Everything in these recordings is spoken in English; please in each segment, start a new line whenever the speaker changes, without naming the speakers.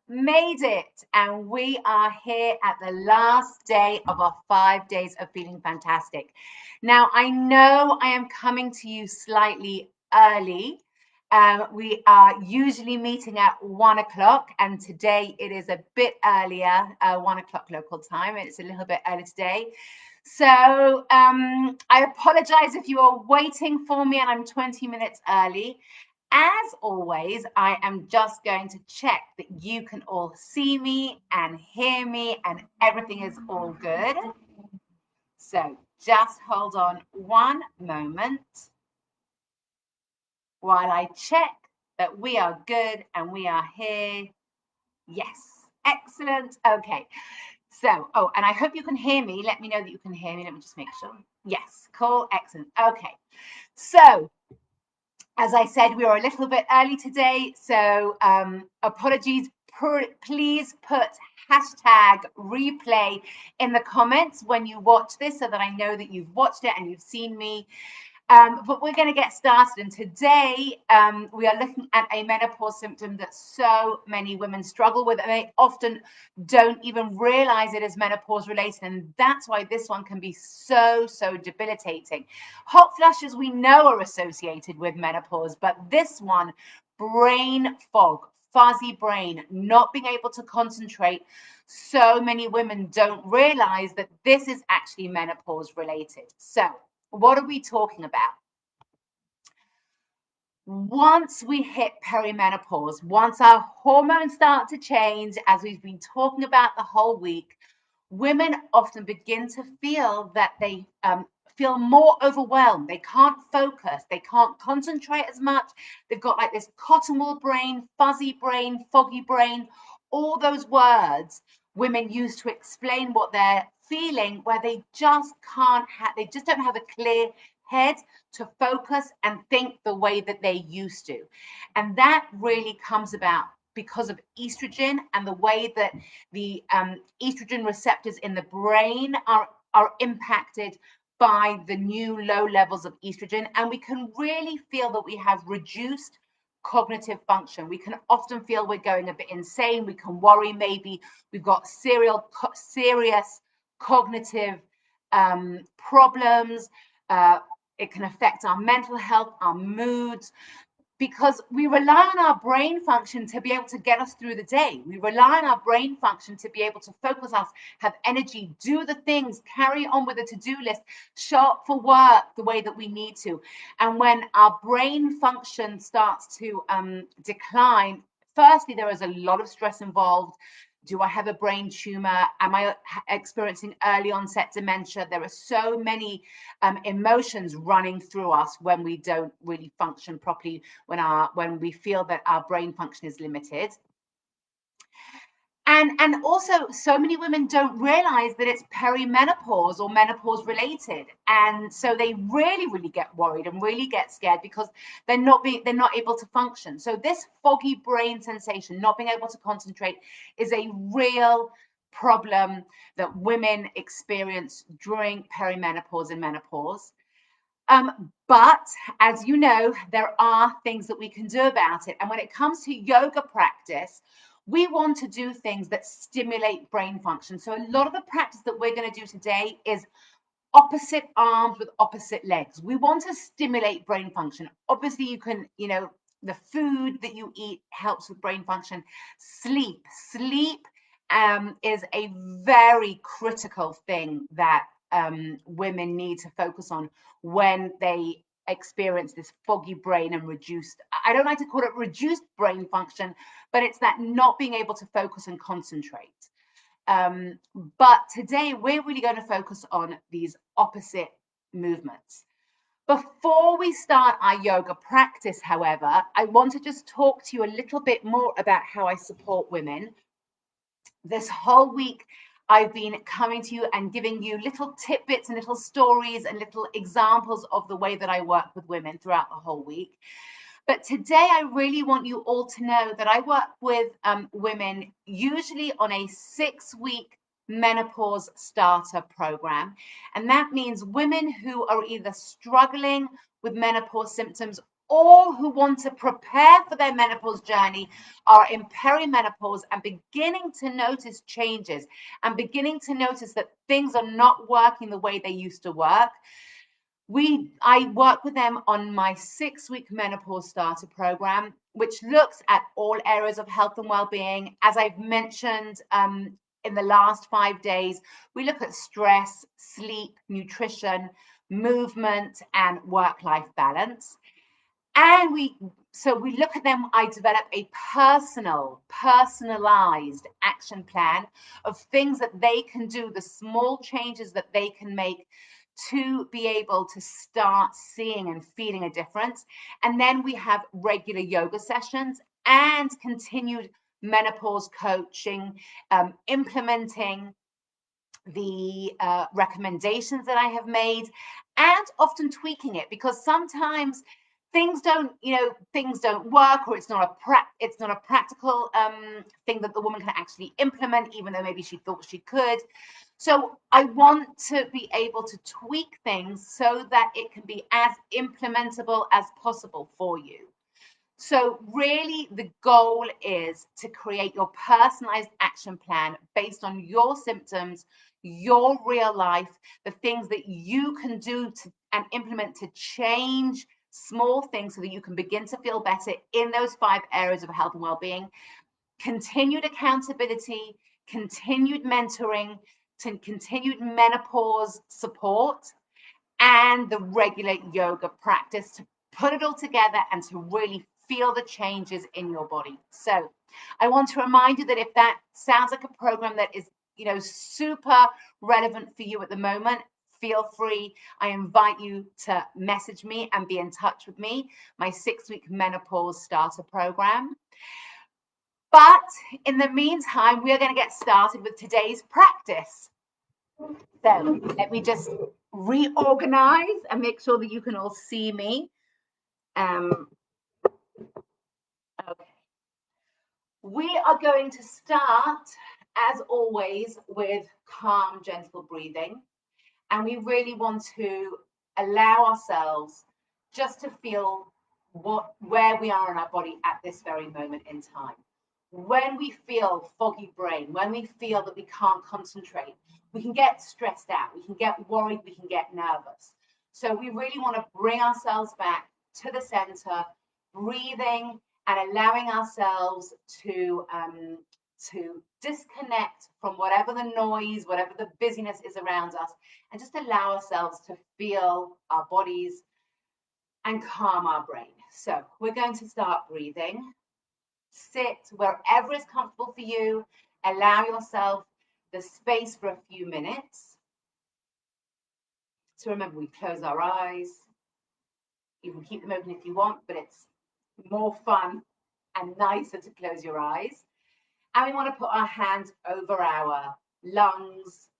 made it, and we are here at the last day of our 5 days of feeling fantastic. Now, I know I am coming to you slightly early. We are usually meeting at 1 o'clock, and today it is a bit earlier, 1 o'clock local time. It's a little bit early today. So I apologize if you are waiting for me and I'm 20 minutes early. As always, I am just going to check that you can all see me and hear me and everything is all good. So just hold on one moment while I check that we are good and we are here. Yes, excellent. Okay. So, oh, and I hope you can hear me. Let me know that you can hear me. Let me just make sure. Yes, cool, excellent. Okay. So, as I said, we are a little bit early today, so apologies. Please put hashtag replay in the comments when you watch this so that I know that you've watched it and you've seen me. But we're going to get started. And today we are looking at a menopause symptom that so many women struggle with, and they often don't even realize it is menopause related. And that's why this one can be so debilitating. Hot flushes we know are associated with menopause, but this one, brain fog, fuzzy brain, not being able to concentrate. So many women don't realize that this is actually menopause related. So what are we talking about? Once we hit perimenopause, once our hormones start to change, as we've been talking about the whole week, women often begin to feel that they feel more overwhelmed. They can't focus. They can't concentrate as much. They've got like this cotton wool brain, fuzzy brain, foggy brain, all those words women use to explain what they're feeling, where they just they just don't have a clear head to focus and think the way that they used to. And that really comes about because of estrogen and the way that the estrogen receptors in the brain are impacted by the new low levels of estrogen. And we can really feel that we have reduced cognitive function. We can often feel we're going a bit insane. We can worry maybe we've got serious cognitive problems. It can affect our mental health, our moods, because we rely on our brain function to be able to get us through the day. We rely on our brain function to be able to focus us, have energy, do the things, carry on with a to-do list, show up for work the way that we need to. And when our brain function starts to decline, firstly, there is a lot of stress involved. Do I have a brain tumor? Am I experiencing early onset dementia? There are so many emotions running through us when we don't really function properly, when we feel that our brain function is limited. And also, so many women don't realize that it's perimenopause or menopause related, and so they really get worried and really get scared because they're not able to function. So this foggy brain sensation, not being able to concentrate, is a real problem that women experience during perimenopause and menopause. But as you know, there are things that we can do about it. And when it comes to yoga practice, we want to do things that stimulate brain function. So a lot of the practice that we're going to do today is opposite arms with opposite legs. We want to stimulate brain function. Obviously, you can, the food that you eat helps with brain function. Sleep is a very critical thing that women need to focus on when they experience this foggy brain and reduced, I don't like to call it reduced brain function, but it's that not being able to focus and concentrate. But today we're really going to focus on these opposite movements. Before we start our yoga practice, however, I want to just talk to you a little bit more about how I support women. This whole week, I've been coming to you and giving you little tidbits and little stories and little examples of the way that I work with women throughout the whole week. But today, I really want you all to know that I work with women usually on a 6-week menopause starter program. And that means women who are either struggling with menopause symptoms all who want to prepare for their menopause journey are in perimenopause and beginning to notice changes and beginning to notice that things are not working the way they used to work. I work with them on my 6-week menopause starter program, which looks at all areas of health and well-being. As I've mentioned in the last 5 days, we look at stress, sleep, nutrition, movement, and work-life balance. And we look at them. I develop a personalized action plan of things that they can do, the small changes that they can make to be able to start seeing and feeling a difference. And then we have regular yoga sessions and continued menopause coaching, implementing the recommendations that I have made, and often tweaking it, because sometimes things don't work, or it's not a practical thing that the woman can actually implement, even though maybe she thought she could. So I want to be able to tweak things so that it can be as implementable as possible for you. So really the goal is to create your personalized action plan based on your symptoms, your real life, the things that you can do and implement to change small things so that you can begin to feel better in those 5 areas of health and well-being. Continued accountability, continued mentoring, continued menopause support, and the regular yoga practice to put it all together and to really feel the changes in your body. So I want to remind you that if that sounds like a program that is, super relevant for you at the moment, feel free. I invite you to message me and be in touch with me, my 6-week menopause starter program. But in the meantime, we are going to get started with today's practice. So let me just reorganize and make sure that you can all see me. Okay. We are going to start, as always, with calm, gentle breathing. And we really want to allow ourselves just to feel where we are in our body at this very moment in time. When we feel foggy brain, when we feel that we can't concentrate, we can get stressed out, we can get worried, we can get nervous. So we really want to bring ourselves back to the center, breathing and allowing ourselves to disconnect from whatever the noise, whatever the busyness is around us, and just allow ourselves to feel our bodies and calm our brain. So we're going to start breathing. Sit wherever is comfortable for you. Allow yourself the space for a few minutes. So remember, we close our eyes. You can keep them open if you want, but it's more fun and nicer to close your eyes. And we want to put our hands over our lungs.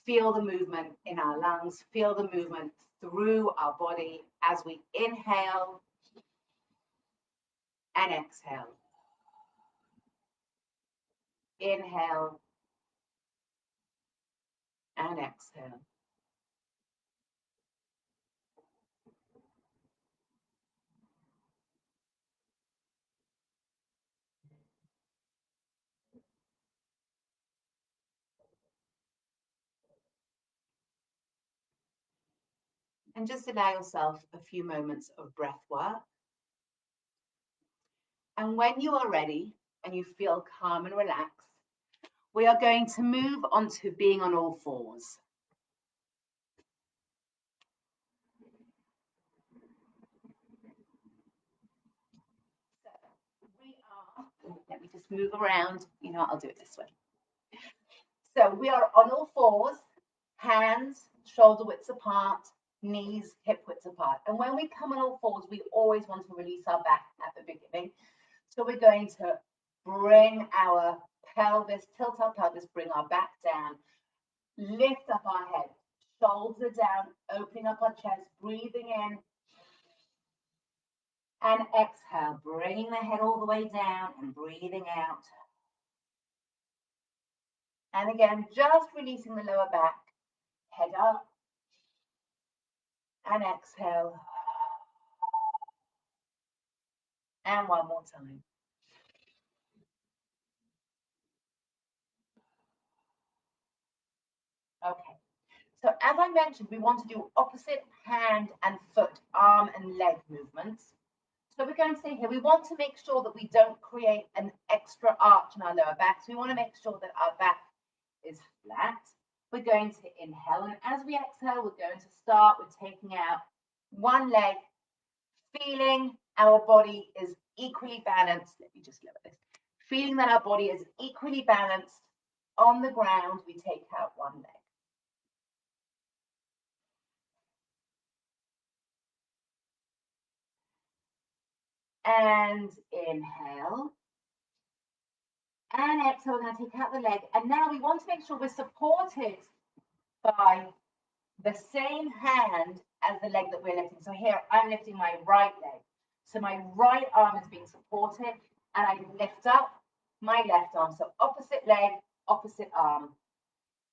Feel the movement in our lungs. Feel the movement through our body as we inhale and exhale. Inhale and exhale. And just allow yourself a few moments of breath work. And when you are ready and you feel calm and relaxed, we are going to move on to being on all fours. Let me just move around. You know what, I'll do it this way. So we are on all fours, hands shoulder widths apart, knees hip widths apart. And when we come on all fours, we always want to release our back at the beginning. So we're going to bring our pelvis, tilt our pelvis, bring our back down, lift up our head, shoulders down, opening up our chest, breathing in, and exhale, bringing the head all the way down and breathing out. And again, just releasing the lower back, head up, and exhale. And one more time. Okay. So as I mentioned, we want to do opposite hand and foot, arm and leg movements. So we're going to say here, we want to make sure that we don't create an extra arch in our lower back. So we want to make sure that our back is flat. We're going to inhale, and as we exhale, we're going to start with taking out one leg, feeling our body is equally balanced. Let me just lower this. Feeling that our body is equally balanced on the ground, we take out one leg. And inhale. And exhale, we're going to take out the leg. And now we want to make sure we're supported by the same hand as the leg that we're lifting. So here, I'm lifting my right leg. So my right arm is being supported, and I lift up my left arm. So opposite leg, opposite arm.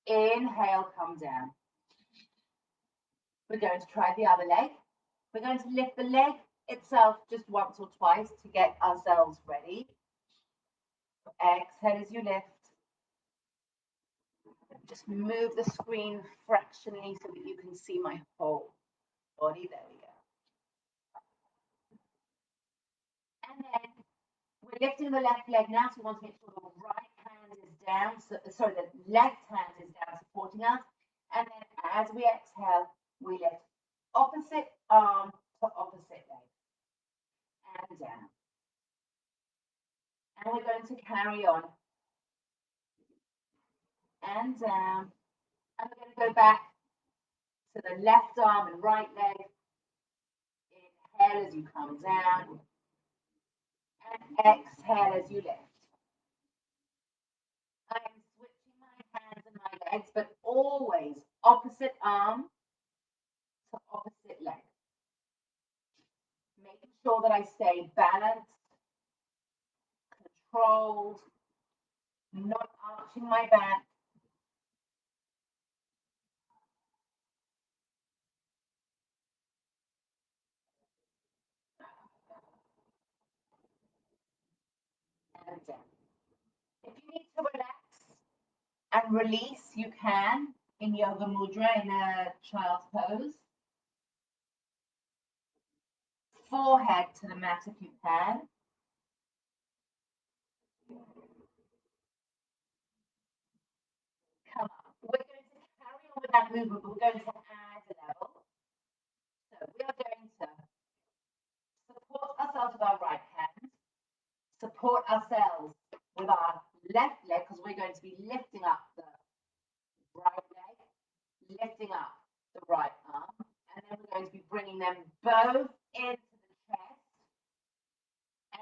Inhale, come down. We're going to try the other leg. We're going to lift the leg itself just once or twice to get ourselves ready. Exhale as you lift. Just move the screen fractionally so that you can see my whole body. There we go. And then we're lifting the left leg now, so we want to make sure the right hand is down. Sorry, the left hand is down supporting us. And then as we exhale, we lift opposite arm to opposite leg. And down. And we're going to carry on. And down. And we're going to go back to the left arm and right leg. Inhale as you come down. And exhale as you lift. I am switching my hands and my legs, but always opposite arm to opposite leg. Making sure that I stay balanced, controlled, not arching my back. And down. If you need to relax and release, you can in yoga mudra, in a child's pose. Forehead to the mat if you can. Come up. We're going to carry on with that movement, but we're going to add a level. So we are going to support ourselves with our right hand, support ourselves with our left leg, because we're going to be lifting up the right leg, lifting up the right arm, and then we're going to be bringing them both into the chest,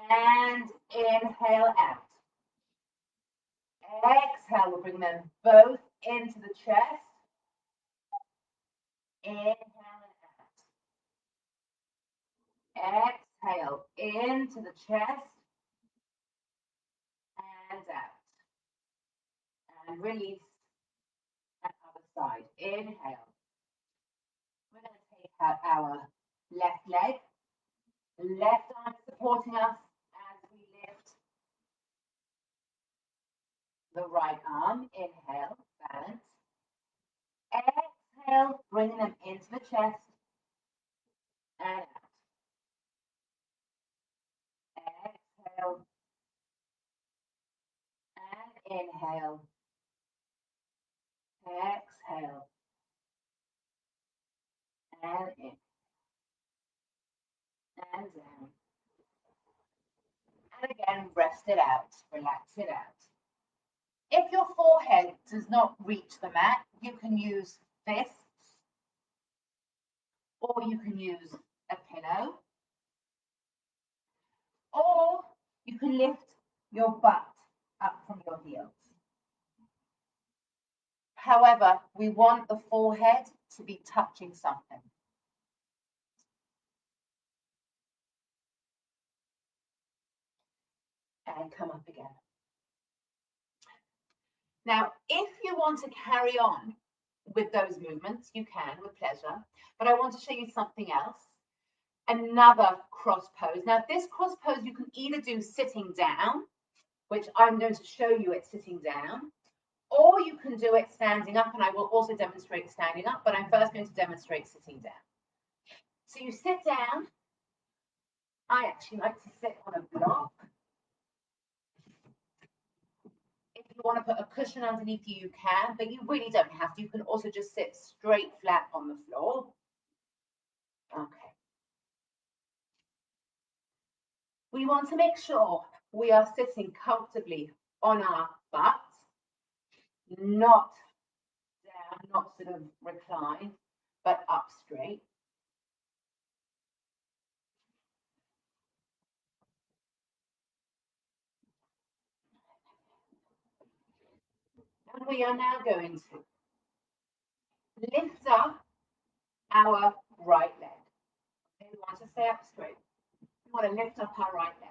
and inhale out. Exhale, we'll bring them both into the chest. Inhale and out. Exhale into the chest and out. And release. And other side. Inhale. We're going to take out our left leg. Left arm supporting us as we lift the right arm. Inhale, balance. Exhale, bringing them into the chest and out. Exhale and inhale. Exhale and in and down. And again, rest it out, relax it out. If your forehead does not reach the mat, you can use fists or you can use a pillow, or you can lift your butt up from your heels. However, we want the forehead to be touching something. And come up again. Now, if you want to carry on with those movements, you can with pleasure, but I want to show you something else. another cross pose. Now this cross pose you can either do sitting down, which I'm going to show you it sitting down, or you can do it standing up, and I will also demonstrate standing up, but I'm first going to demonstrate sitting down. So you sit down. I actually like to sit on a block. If you want to put a cushion underneath you, you can, but you really don't have to. You can also just sit straight flat on the floor. Okay. We want to make sure we are sitting comfortably on our butts, not down, not sort of reclined, but up straight. And we are now going to lift up our right leg. Okay, we want to stay up straight. We want to lift up our right leg.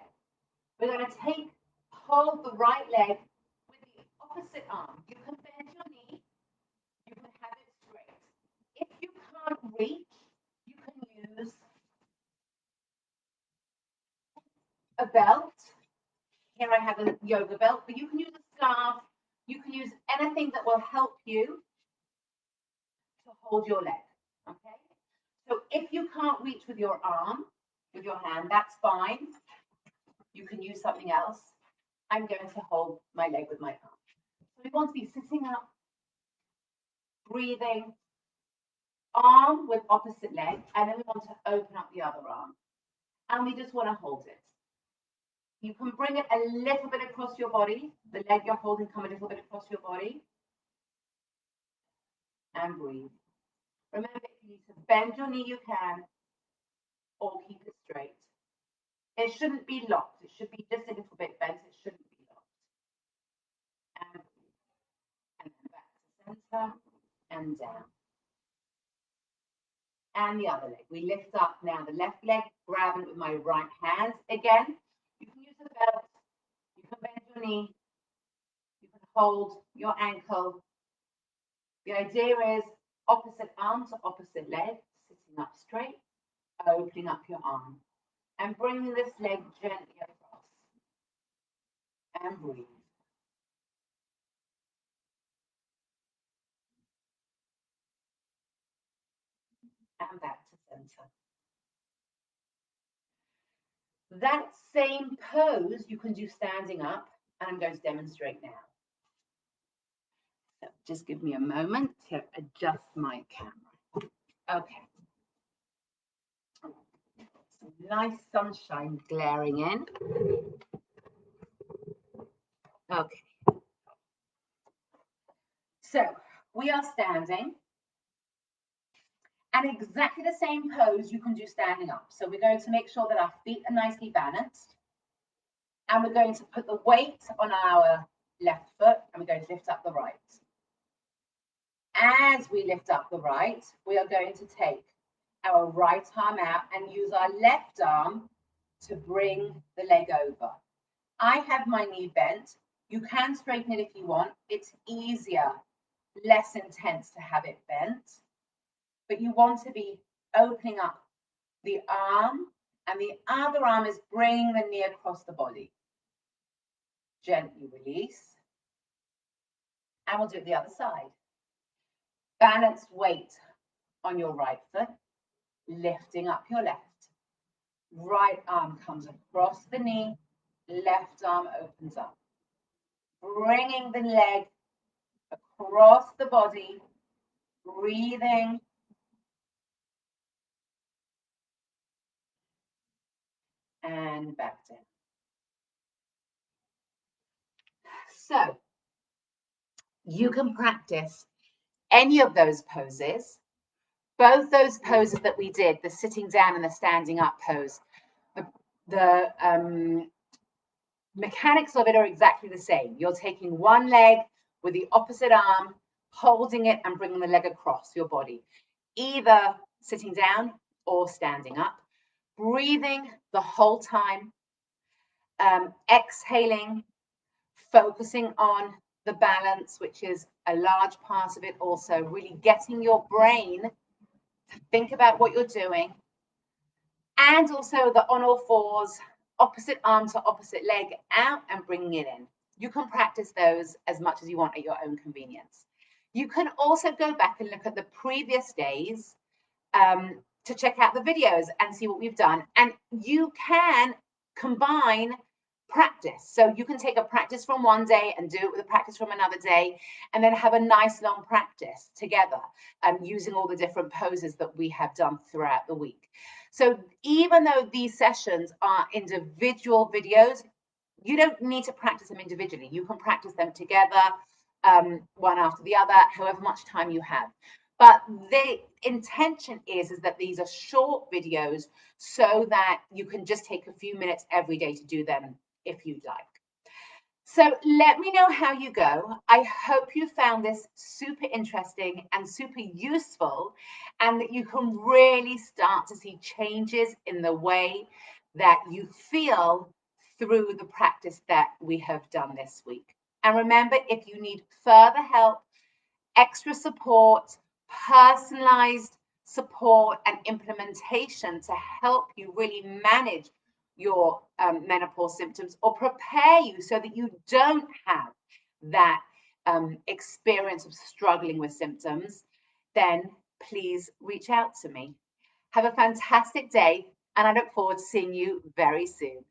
We're going to hold the right leg with the opposite arm. You can bend your knee. You can have it straight. If you can't reach, you can use a belt. Here I have a yoga belt, but you can use a scarf. You can use anything that will help you to hold your leg. Okay? So if you can't reach with your arm, with your hand, that's fine. You can use something else. I'm going to hold my leg with my arm. So we want to be sitting up, breathing, arm with opposite leg, and then we want to open up the other arm. And we just want to hold it. You can bring it a little bit across your body. The leg you're holding come a little bit across your body. And breathe. Remember, if you need to bend your knee, you can, or keep it straight. It shouldn't be locked. It should be just a little bit bent. It shouldn't be locked. And breathe. And then back to center and down. And the other leg. We lift up now the left leg, grab it with my right hand. Again, you can use a belt. You can bend your knee. You can hold your ankle. The idea is opposite arm to opposite leg, sitting up straight, opening up your arm, and bringing this leg gently across. And breathe. And back to center. That same pose you can do standing up, and I'm going to demonstrate now. So just give me a moment to adjust my camera. Okay. Some nice sunshine glaring in. Okay. So we are standing. And exactly the same pose you can do standing up. So we're going to make sure that our feet are nicely balanced. And we're going to put the weight on our left foot and we're going to lift up the right. As we lift up the right, we are going to take our right arm out and use our left arm to bring the leg over. I have my knee bent. You can straighten it if you want. It's easier, less intense to have it bent. But you want to be opening up the arm, and the other arm is bringing the knee across the body. Gently release. And we'll do it the other side. Balanced weight on your right foot, lifting up your left. Right arm comes across the knee, left arm opens up. Bringing the leg across the body, breathing. And back down. So you can practice any of those poses, both those poses that we did, the sitting down and the standing up pose. The mechanics of it are exactly the same. You're taking one leg with the opposite arm, holding it and bringing the leg across your body, either sitting down or standing up, breathing the whole time, exhaling, focusing on the balance, which is a large part of it also, really getting your brain to think about what you're doing, And also the on all fours, opposite arm to opposite leg out and bringing it in. You can practice those as much as you want at your own convenience. You can also go back and look at the previous days to check out the videos and see what we've done. And you can combine practice. So you can take a practice from one day and do it with a practice from another day, and then have a nice long practice together using all the different poses that we have done throughout the week. So even though these sessions are individual videos, you don't need to practice them individually. You can practice them together, one after the other, however much time you have. But the intention is that these are short videos so that you can just take a few minutes every day to do them if you'd like. So let me know how you go. I hope you found this super interesting and super useful, and that you can really start to see changes in the way that you feel through the practice that we have done this week. And remember, if you need further help, extra support, personalized support, and implementation to help you really manage your menopause symptoms or prepare you so that you don't have that experience of struggling with symptoms, then please reach out to me. Have a fantastic day, and I look forward to seeing you very soon.